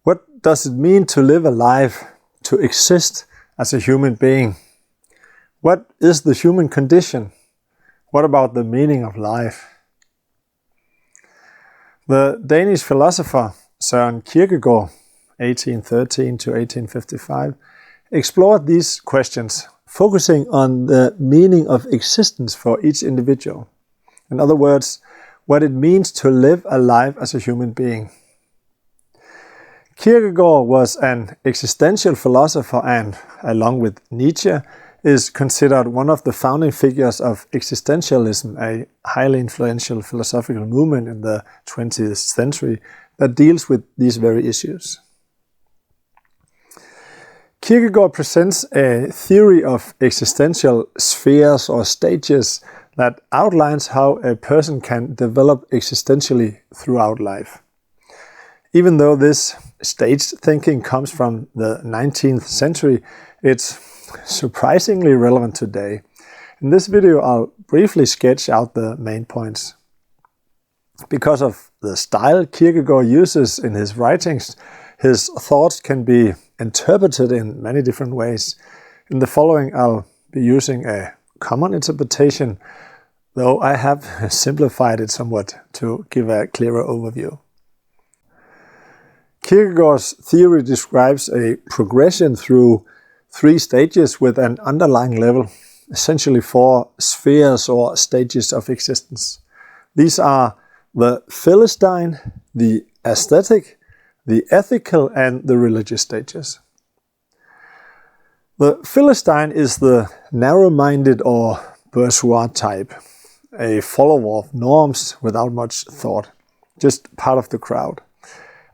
What does it mean to live a life, to exist as a human being? What is the human condition? What about the meaning of life? The Danish philosopher Søren Kierkegaard, 1813 to 1855, explored these questions, focusing on the meaning of existence for each individual. In other words, what it means to live a life as a human being. Kierkegaard was an existential philosopher and, along with Nietzsche, is considered one of the founding figures of existentialism, a highly influential philosophical movement in the 20th century that deals with these very issues. Kierkegaard presents a theory of existential spheres or stages that outlines how a person can develop existentially throughout life. Even though this stage thinking comes from the 19th century, it's surprisingly relevant today. In this video, I'll briefly sketch out the main points. Because of the style Kierkegaard uses in his writings, his thoughts can be interpreted in many different ways. In the following, I'll be using a common interpretation, though I have simplified it somewhat to give a clearer overview. Kierkegaard's theory describes a progression through 3 stages with an underlying level, essentially 4 spheres or stages of existence. These are the Philistine, the aesthetic, the ethical, and the religious stages. The Philistine is the narrow-minded or bourgeois type, a follower of norms without much thought, just part of the crowd.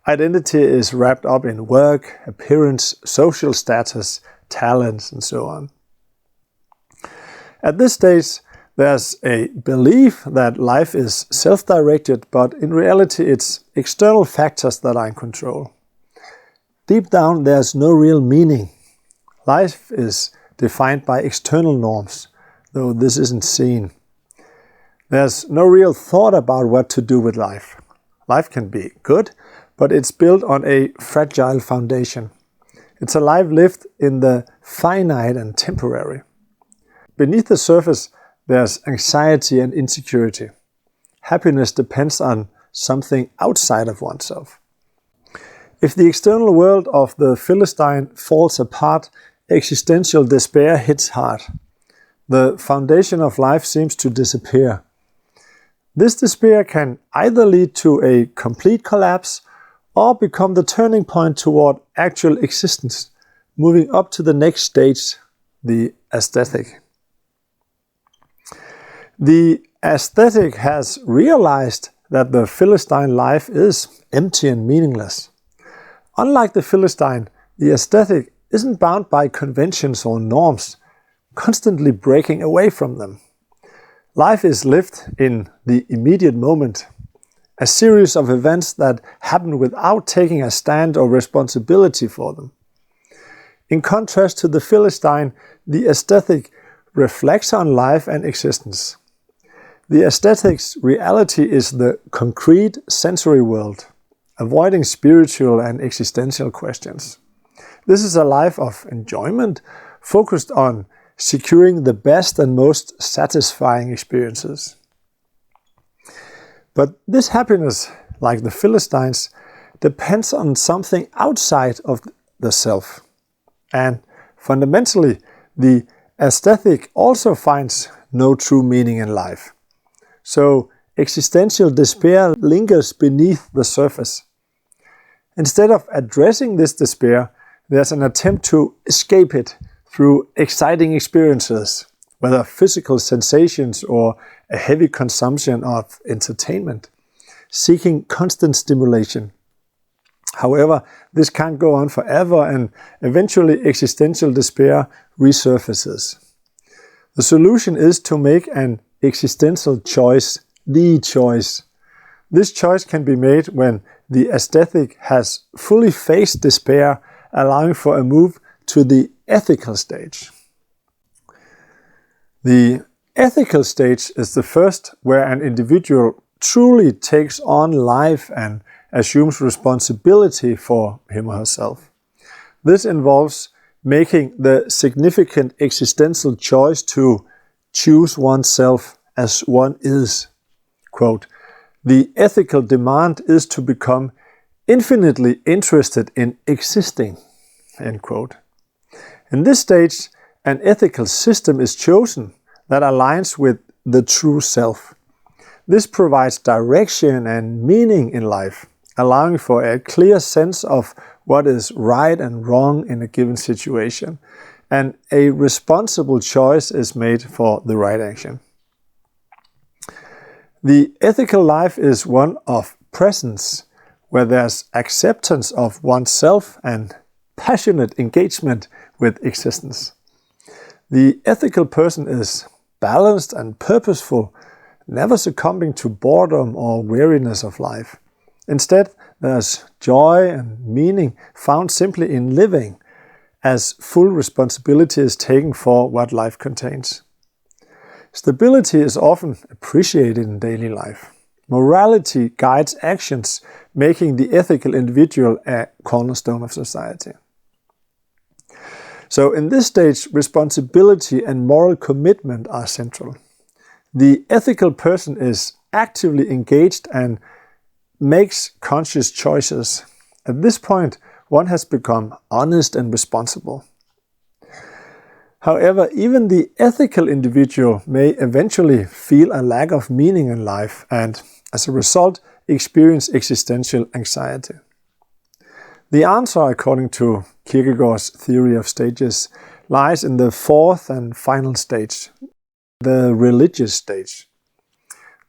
Identity is wrapped up in work, appearance, social status, talents, and so on. At this stage, there's a belief that life is self-directed, but in reality it's external factors that are in control. Deep down, there's no real meaning. Life is defined by external norms, though this isn't seen. There's no real thought about what to do with life. Life can be good, but it's built on a fragile foundation. It's a life lived in the finite and temporary. Beneath the surface, there's anxiety and insecurity. Happiness depends on something outside of oneself. If the external world of the Philistine falls apart, existential despair hits hard. The foundation of life seems to disappear. This despair can either lead to a complete collapse or become the turning point toward actual existence, moving up to the next stage, the aesthetic. The aesthetic has realized that the Philistine life is empty and meaningless. Unlike the Philistine, the aesthetic isn't bound by conventions or norms, constantly breaking away from them. Life is lived in the immediate moment, a series of events that happen without taking a stand or responsibility for them. In contrast to the Philistine, the aesthetic reflects on life and existence. The aesthetic's reality is the concrete sensory world, avoiding spiritual and existential questions. This is a life of enjoyment, focused on securing the best and most satisfying experiences. But this happiness, like the Philistines, depends on something outside of the self. And fundamentally, the aesthetic also finds no true meaning in life. So existential despair lingers beneath the surface. Instead of addressing this despair, there's an attempt to escape it through exciting experiences, whether physical sensations or a heavy consumption of entertainment, seeking constant stimulation. However, this can't go on forever, and eventually existential despair resurfaces. The solution is to make an existential choice, the choice. This choice can be made when the aesthetic has fully faced despair, allowing for a move to the ethical stage. The ethical stage is the first where an individual truly takes on life and assumes responsibility for him or herself. This involves making the significant existential choice to choose oneself as one is. Quote, "The ethical demand is to become infinitely interested in existing." End quote. In this stage, an ethical system is chosen that aligns with the true self. This provides direction and meaning in life, allowing for a clear sense of what is right and wrong in a given situation, and a responsible choice is made for the right action. The ethical life is one of presence, where there's acceptance of oneself and passionate engagement with existence. The ethical person is balanced and purposeful, never succumbing to boredom or weariness of life. Instead, there's joy and meaning found simply in living, as full responsibility is taken for what life contains. Stability is often appreciated in daily life. Morality guides actions, making the ethical individual a cornerstone of society. So in this stage, responsibility and moral commitment are central. The ethical person is actively engaged and makes conscious choices. At this point, one has become honest and responsible. However, even the ethical individual may eventually feel a lack of meaning in life and, as a result, experience existential anxiety. The answer, according to Kierkegaard's theory of stages, lies in the fourth and final stage, the religious stage.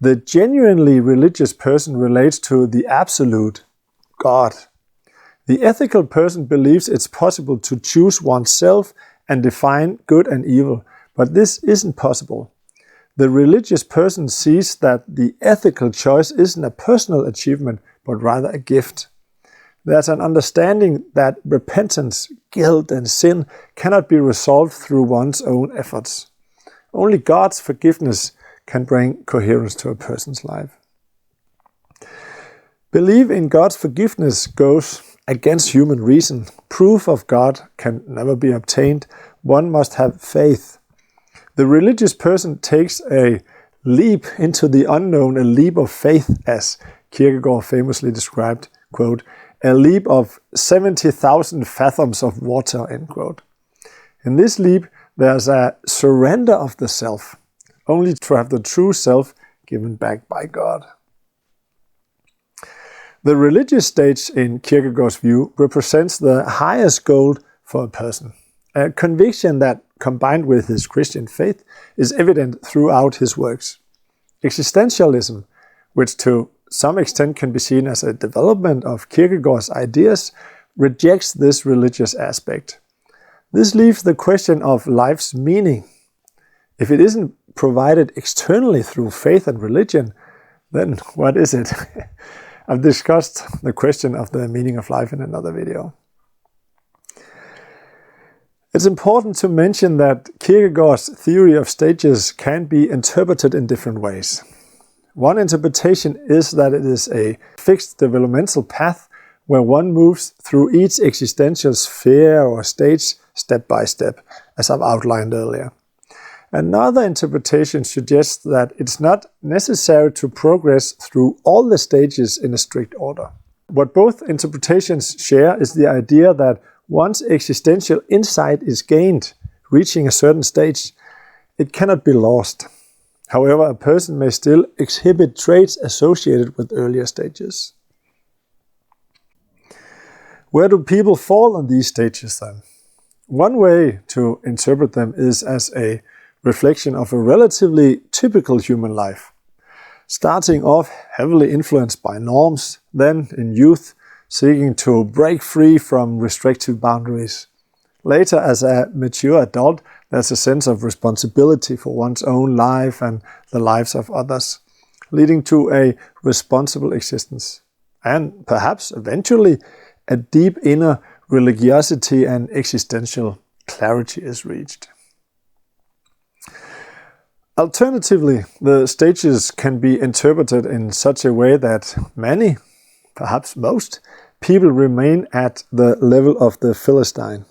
The genuinely religious person relates to the absolute, God. The ethical person believes it's possible to choose oneself and define good and evil, but this isn't possible. The religious person sees that the ethical choice isn't a personal achievement, but rather a gift. There's an understanding that repentance, guilt, and sin cannot be resolved through one's own efforts. Only God's forgiveness can bring coherence to a person's life. Belief in God's forgiveness goes against human reason. Proof of God can never be obtained. One must have faith. The religious person takes a leap into the unknown, a leap of faith, as Kierkegaard famously described, quote, "a leap of 70,000 fathoms of water," end quote. In this leap, there's a surrender of the self, only to have the true self given back by God. The religious stage, in Kierkegaard's view, represents the highest goal for a person. A conviction that, combined with his Christian faith, is evident throughout his works. Existentialism, which to some extent can be seen as a development of Kierkegaard's ideas, rejects this religious aspect. This leaves the question of life's meaning. If it isn't provided externally through faith and religion, then what is it? I've discussed the question of the meaning of life in another video. It's important to mention that Kierkegaard's theory of stages can be interpreted in different ways. One interpretation is that it is a fixed developmental path where one moves through each existential sphere or stage step by step, as I've outlined earlier. Another interpretation suggests that it's not necessary to progress through all the stages in a strict order. What both interpretations share is the idea that once existential insight is gained, reaching a certain stage, it cannot be lost. However, a person may still exhibit traits associated with earlier stages. Where do people fall on these stages then? One way to interpret them is as a reflection of a relatively typical human life. Starting off heavily influenced by norms, then in youth seeking to break free from restrictive boundaries. Later, as a mature adult, there's a sense of responsibility for one's own life and the lives of others, leading to a responsible existence. And perhaps eventually a deep inner religiosity and existential clarity is reached. Alternatively, the stages can be interpreted in such a way that many, perhaps most, people remain at the level of the Philistine,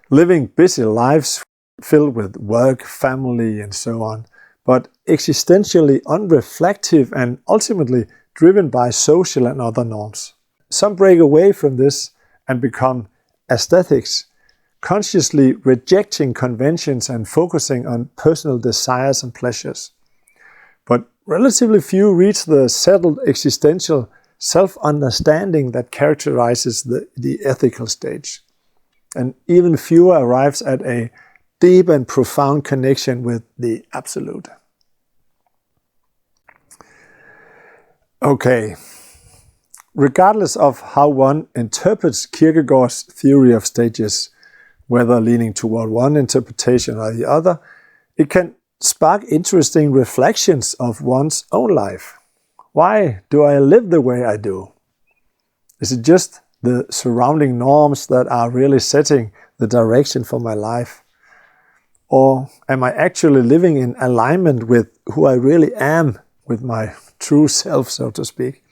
living busy lives filled with work, family, and so on, but existentially unreflective and ultimately driven by social and other norms. Some break away from this and become aesthetics, consciously rejecting conventions and focusing on personal desires and pleasures. But relatively few reach the settled existential self-understanding that characterizes the ethical stage. And even fewer arrives at a deep and profound connection with the absolute. Okay. Regardless of how one interprets Kierkegaard's theory of stages, whether leaning toward one interpretation or the other, it can spark interesting reflections of one's own life. Why do I live the way I do? Is it just the surrounding norms that are really setting the direction for my life? Or am I actually living in alignment with who I really am, with my true self, so to speak?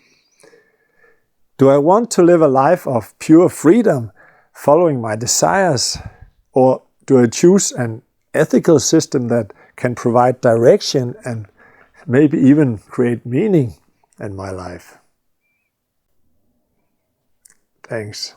Do I want to live a life of pure freedom, following my desires? Or do I choose an ethical system that can provide direction and maybe even create meaning in my life? Thanks.